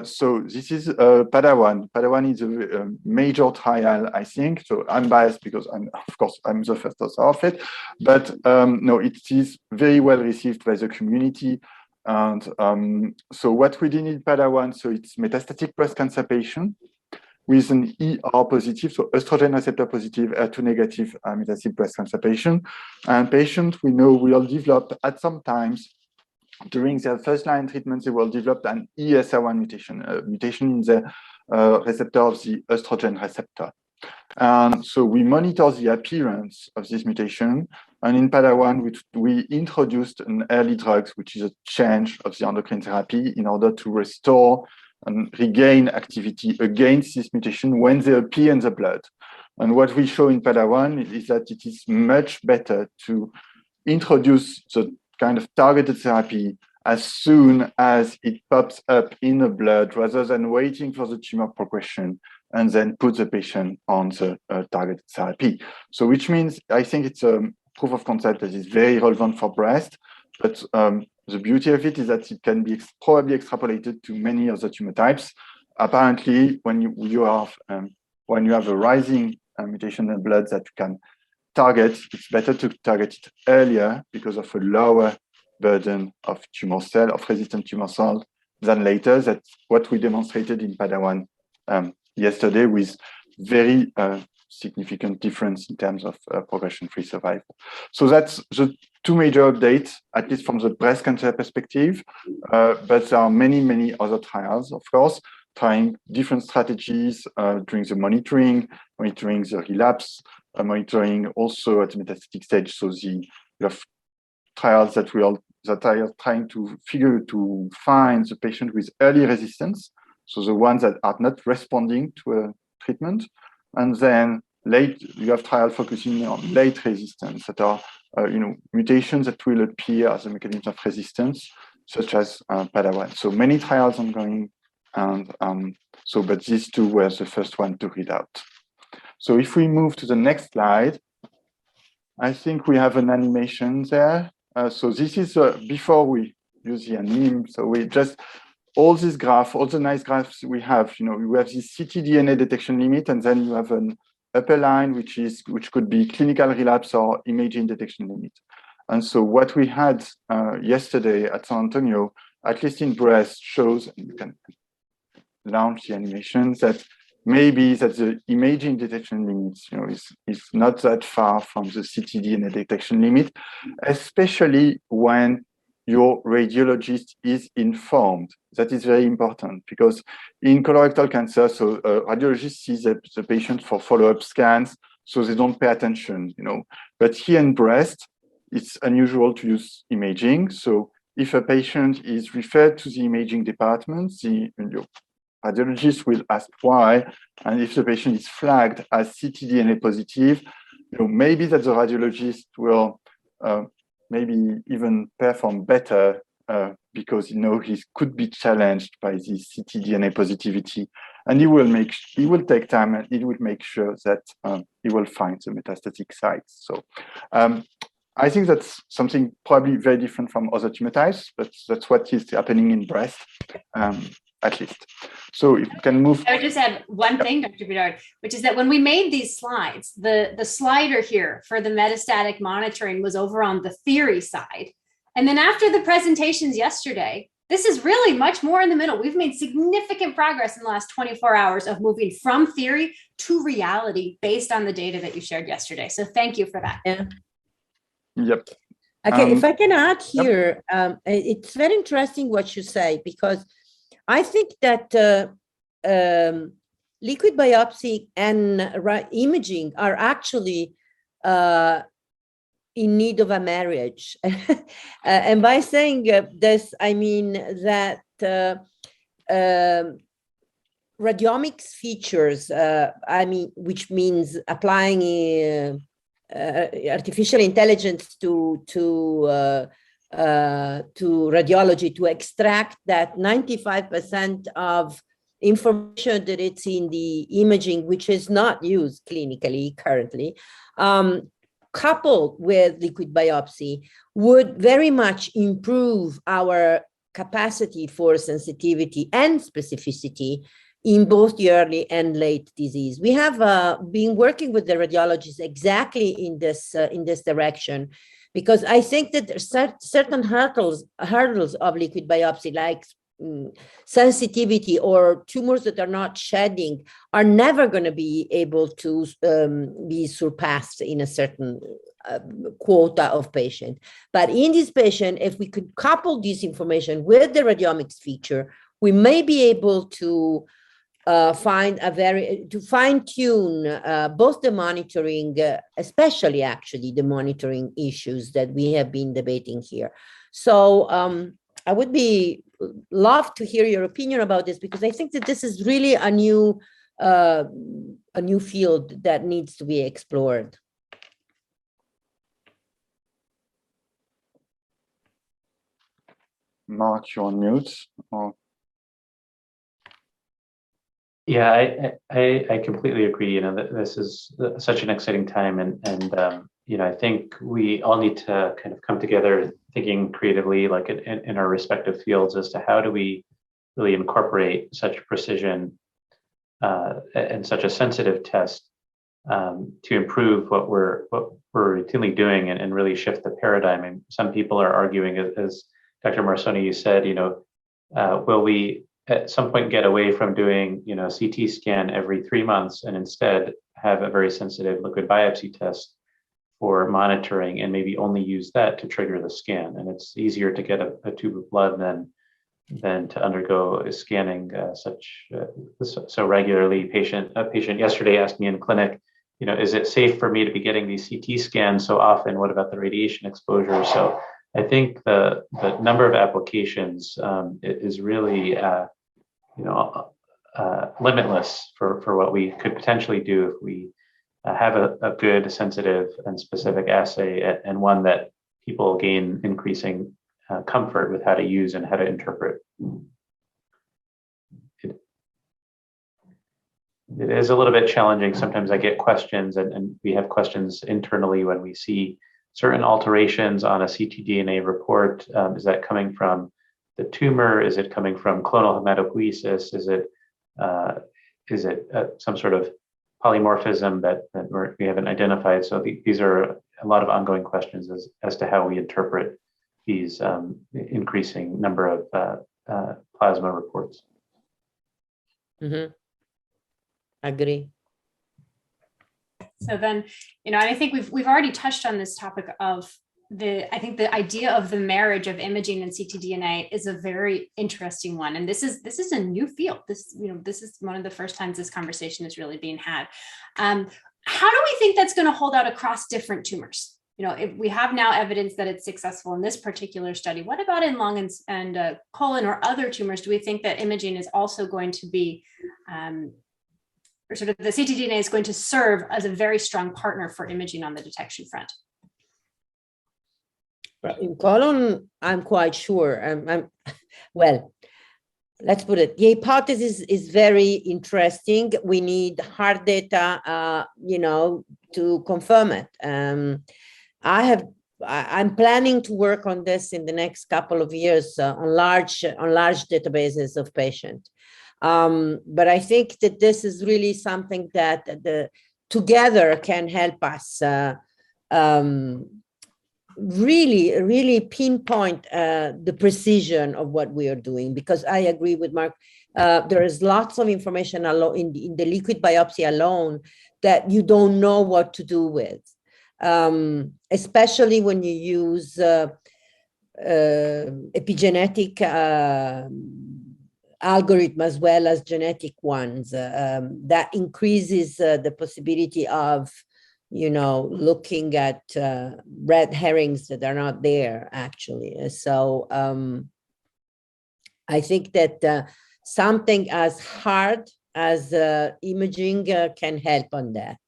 So this is PADA-1. PADA-1 is a major trial, I think. So I'm biased because I'm the first author of it. But no, it is very well received by the community. And so what we did in PADA-1, so it's metastatic breast cancer patient with an ER positive, so estrogen receptor positive, HER2 negative metastatic breast cancer patient. And patient we know will develop at some times during their first-line treatment, they will develop an ESR1 mutation, a mutation in the receptor of the estrogen receptor. And so we monitor the appearance of this mutation And in PADA1, we introduced an early drug, which is a change of the endocrine therapy in order to restore and regain activity against this mutation when they appear in the blood. And what we show in PADA1 is that it is much better to introduce the kind of targeted therapy as soon as it pops up in the blood, rather than waiting for the tumor progression and then put the patient on the targeted therapy. So which means I think it's a proof of concept that is very relevant for breast, but the beauty of it is that it can be probably extrapolated to many other tumor types. Apparently, when you have a rising mutation in blood that you can target, it's better to target it earlier because of a lower burden of tumor cell, of resistant tumor cells than later. That's what we demonstrated in PADA1 yesterday, with very significant difference in terms of progression-free survival. So that's the two major updates, at least from the breast cancer perspective, but there are many, many other trials, of course, trying different strategies during the monitoring the relapse, monitoring also at the metastatic stage. So you have trials that are trying to find the patient with early resistance, so the ones that are not responding to a treatment, and then you have trials focusing on late resistance that are mutations that will appear as a mechanism of resistance, such as PADA1. So many trials ongoing, and but these two were the first one to read out. So if we move to the next slide, I think we have an animation there. So this is before we use the anim. So we just, all this graph, all the nice graphs we have, we have this ctDNA detection limit, and then you have an upper line, which could be clinical relapse or imaging detection limit. And so what we had yesterday at San Antonio, at least in breast, shows, and you can launch the animations, that maybe that the imaging detection limits, is not that far from the ctDNA detection limit, especially when your radiologist is informed. That is very important, because in colorectal cancer, so radiologist sees the patient for follow-up scans, so they don't pay attention, But here in breast, it's unusual to use imaging. So if a patient is referred to the imaging department, the radiologist will ask why, and if the patient is flagged as ctDNA positive, maybe that the radiologist will maybe even perform better because he could be challenged by this ctDNA positivity, and he will take time, and he will make sure that he will find the metastatic sites. So I think that's something probably very different from other tumor types, but that's what is happening in breast, at least. So if you can move. I would just add one thing, Dr. Bedard, which is that when we made these slides, the slider here for the metastatic monitoring was over on the theory side. And then after the presentations yesterday, this is really much more in the middle. We've made significant progress in the last 24 hours of moving from theory to reality based on the data that you shared yesterday. So thank you for that. Yeah. Yep. Okay, if I can add here, it's very interesting what you say, because I think that liquid biopsy and imaging are actually in need of a marriage. And by saying this, I mean that radiomics features, which means applying artificial intelligence to radiology to extract that 95% of information that it's in the imaging, which is not used clinically currently, coupled with liquid biopsy, would very much improve our capacity for sensitivity and specificity in both the early and late disease. We have been working with the radiologists exactly in this direction, because I think that there's certain hurdles of liquid biopsy, like sensitivity or tumors that are not shedding, are never going to be able to be surpassed in a certain quota of patient. But in this patient, if we could couple this information with the radiomics feature, we may be able to to fine tune both the monitoring, especially actually the monitoring issues that we have been debating here. So I would love to hear your opinion about this, because I think that this is really a new field that needs to be explored. Mark, you're on mute. Yeah, I completely agree. You know, this is such an exciting time, and you know, I think we all need to kind of come together thinking creatively, like in our respective fields, as to how do we really incorporate such precision and such a sensitive test to improve what we're routinely doing and really shift the paradigm. And some people are arguing, as Dr. Marsoni, you said, you know, will we at some point get away from doing, you know, CT scan every 3 months and instead have a very sensitive liquid biopsy test for monitoring, and maybe only use that to trigger the scan? And it's easier to get a tube of blood than to undergo scanning so regularly. A patient yesterday asked me in clinic, you know, is it safe for me to be getting these CT scans so often? What about the radiation exposure? So I think the number of applications is really limitless for what we could potentially do if we have a good, sensitive, and specific assay, and one that people gain increasing comfort with how to use and how to interpret. It is a little bit challenging. Sometimes I get questions, and we have questions internally when we see certain alterations on a ctDNA report. Is that coming from the tumor? Is it coming from clonal hematopoiesis? Is it some sort of polymorphism that we haven't identified? So these are a lot of ongoing questions as to how we interpret these increasing number of plasma reports. Mm-hmm. Agree. So then, you know, and I think we've already touched on this topic of I think the idea of the marriage of imaging and ctDNA is a very interesting one. And this is a new field. This is one of the first times this conversation is really being had. How do we think that's going to hold out across different tumors? You know, if we have now evidence that it's successful in this particular study, what about in lung and colon or other tumors? Do we think that imaging is also going to be, or sort of the ctDNA is going to serve as a very strong partner for imaging on the detection front? In colon, I'm quite sure. Well, let's put it. The hypothesis is very interesting. We need hard data, to confirm it. I'm planning to work on this in the next couple of years on large databases of patients. But I think that this is really something that together can help us really pinpoint the precision of what we are doing. Because I agree with Mark, there is lots of information in the liquid biopsy alone that you don't know what to do with, especially when you use epigenetic algorithm as well as genetic ones. That increases the possibility of looking at red herrings that are not there actually. So I think that something as hard as imaging can help on that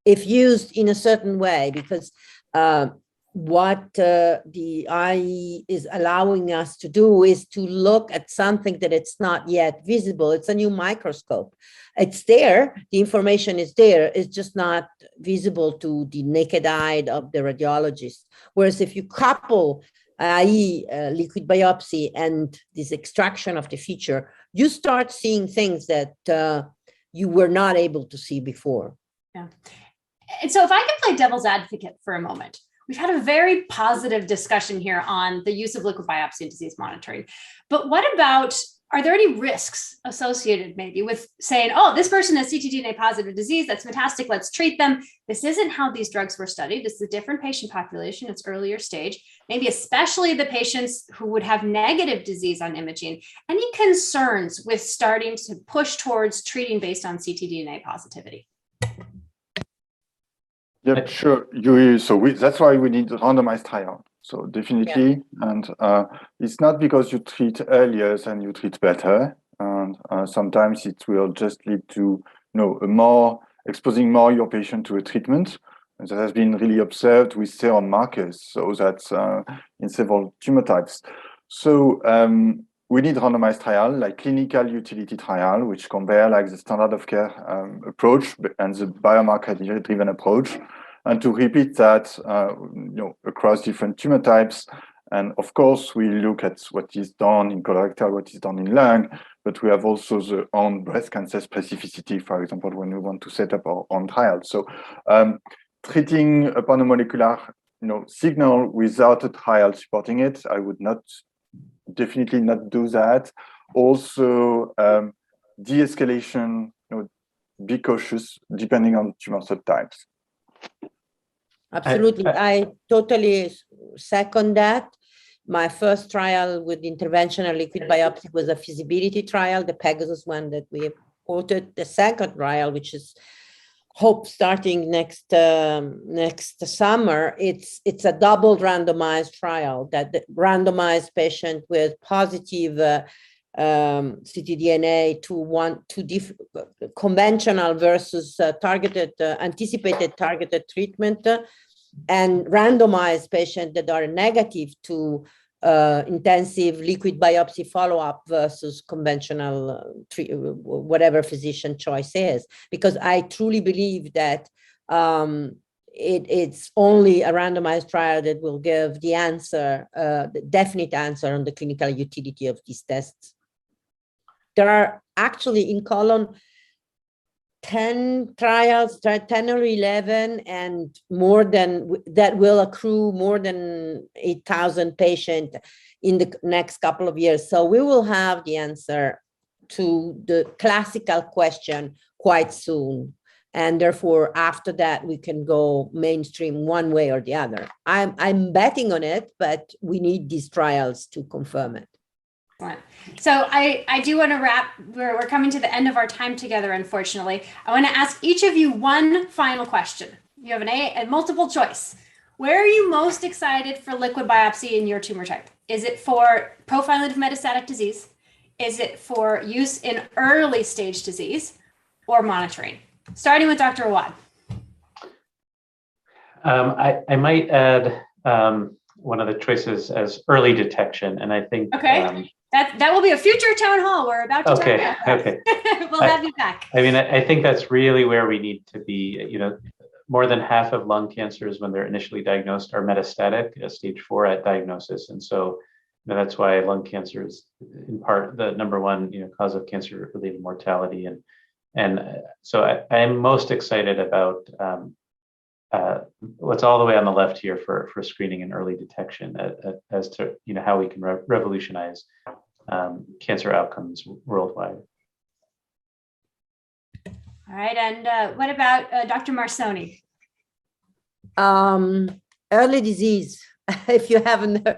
if used in a certain way, because what the IE is allowing us to do is to look at something that it's not yet visible. It's a new microscope. It's there, the information is there, it's just not visible to the naked eye of the radiologist. Whereas if you couple IE, liquid biopsy, and this extraction of the feature, you start seeing things that you were not able to see before. Yeah. And so if I can play devil's advocate for a moment, we've had a very positive discussion here on the use of liquid biopsy in disease monitoring. But what about are there any risks associated maybe with saying, oh, this person has ctDNA positive disease, that's Metastatic, let's treat them? This isn't how these drugs were studied. This is a different patient population, it's earlier stage, maybe especially the patients who would have negative disease on imaging. Any concerns with starting to push towards treating based on ctDNA positivity? Yep, sure. That's why we need a randomized trial. So definitely, and it's not because you treat earlier and you treat better, and sometimes it will just lead to exposing more your patient to a treatment. And that has been really observed with serum markers, so that's in several tumor types. So we need randomized trial, like clinical utility trial, which compare like the standard of care approach and the biomarker-driven approach. And to repeat that, across different tumor types. And of course, we look at what is done in colorectal, what is done in lung, but we have also the own breast cancer specificity, for example, when we want to set up our own trial. So treating upon a molecular signal without a trial supporting it, I would definitely not do that. Also, de-escalation, be cautious depending on tumor subtypes. Absolutely. I totally second that. My first trial with interventional liquid biopsy was a feasibility trial, the Pegasus one that we quoted. The second trial, which is hope starting next summer, it's a double randomized trial that the randomized patient with positive ctDNA to conventional versus anticipated targeted treatment, and randomized patients that are negative to intensive liquid biopsy follow-up versus conventional whatever physician choice is, because I truly believe that it's only a randomized trial that will give the answer, the definite answer on the clinical utility of these tests. There are actually in colon 10 trials, 10 or 11, and more than that will accrue more than 8,000 patients in the next couple of years. So we will have the answer to the classical question quite soon. And therefore, after that, we can go mainstream one way or the other. I'm betting on it, but we need these trials to confirm it. So I do want to wrap. We're coming to the end of our time together, unfortunately. I want to ask each of you one final question. You have a multiple choice. Where are you most excited for liquid biopsy in your tumor type? Is it for profiling of metastatic disease? Is it for use in early stage disease or monitoring? Starting with Dr. Awad. I might add one of the choices as early detection, and I think that will be a future town hall. We're about to talk about that. Okay. We'll have you back. I mean, I think that's really where we need to be. More than half of lung cancers, when they're initially diagnosed, are metastatic, stage 4 at diagnosis, and so that's why lung cancer is in part the number one cause of cancer-related mortality, and so I'm most excited about what's all the way on the left here for screening and early detection as to how we can revolutionize cancer outcomes worldwide. All right, and what about Dr. Marsoni? Early disease, if you haven't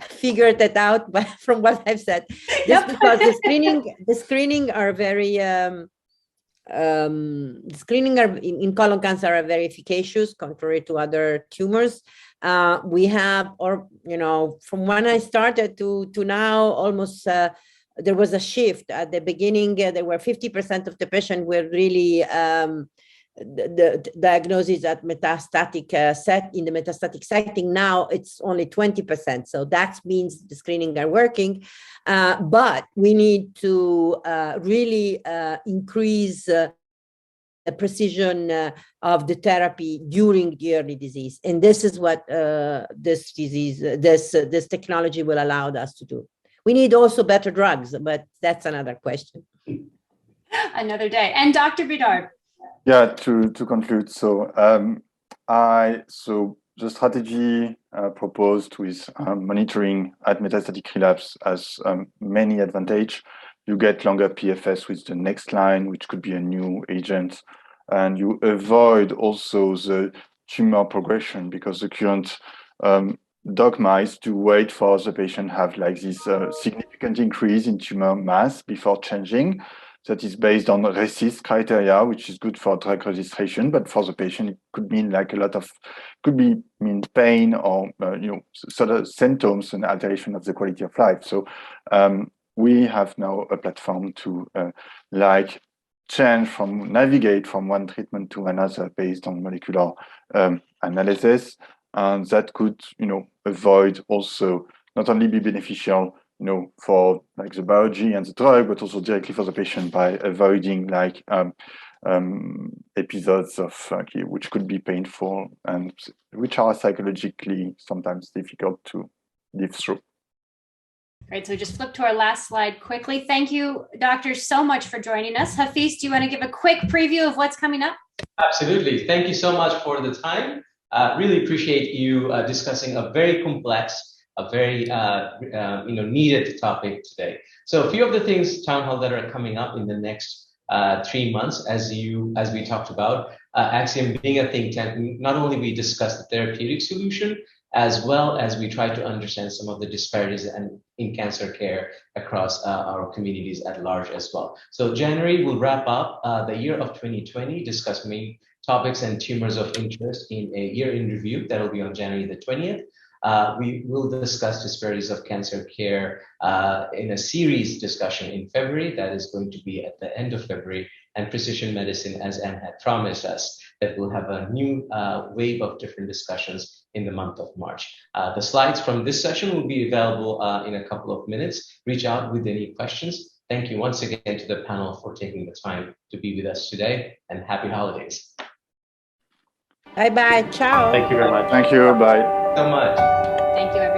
figured that out, but from what I've said, just because the screening are very in colon cancer are very efficacious contrary to other tumors. We have, from when I started to now, almost there was a shift. At the beginning, there were 50% of the patients were really the diagnosis at metastatic in the metastatic setting. Now it's only 20%. So that means the screening are working, but we need to really increase the precision of the therapy during the early disease, and this is what this technology will allow us to do. We need also better drugs, but that's another question. Another day. And Dr. Bidar. Yeah, to conclude, so the strategy proposed with monitoring at metastatic relapse has many advantages. you get longer PFS with the next line, which could be a new agent. And you avoid also the tumor progression, because the current dogma is to wait for the patient have like this significant increase in tumor mass before changing. That is based on RECIST criteria, which is good for drug registration, but for the patient, it could mean like a lot of, mean pain or sort of symptoms and alteration of the quality of life. So we have now a platform to navigate from one treatment to another based on molecular analysis, and that could avoid also not only be beneficial for like the biology and the drug, but also directly for the patient by avoiding like episodes of which could be painful and which are psychologically sometimes difficult to live through. Great, so just flip to our last slide quickly. Thank you, doctors, so much for joining us. Hafiz, do you want to give a quick preview of what's coming up? Absolutely. Thank you so much for the time. Really appreciate you discussing a very complex, a very needed topic today. So a few of the things, Townhall, that are coming up in the next 3 months, as we talked about, Axiom being a think tank, not only we discuss the therapeutic solution, as well as we try to understand some of the disparities in cancer care across our communities at large as well. So January, we'll wrap up the year of 2020, discuss main topics and tumors of interest in a year in review. That'll be on January the 20th. We will discuss disparities of cancer care in a series discussion in February. That is going to be at the end of February. And precision medicine, as Anne had promised us, that we'll have a new wave of different discussions in the month of March. The slides from this session will be available in a couple of minutes. Reach out with any questions. Thank you once again to the panel for taking the time to be with us today, and happy holidays. Bye-bye. Ciao. Thank you very much. Thank you. Bye. So much. Thank you, everyone.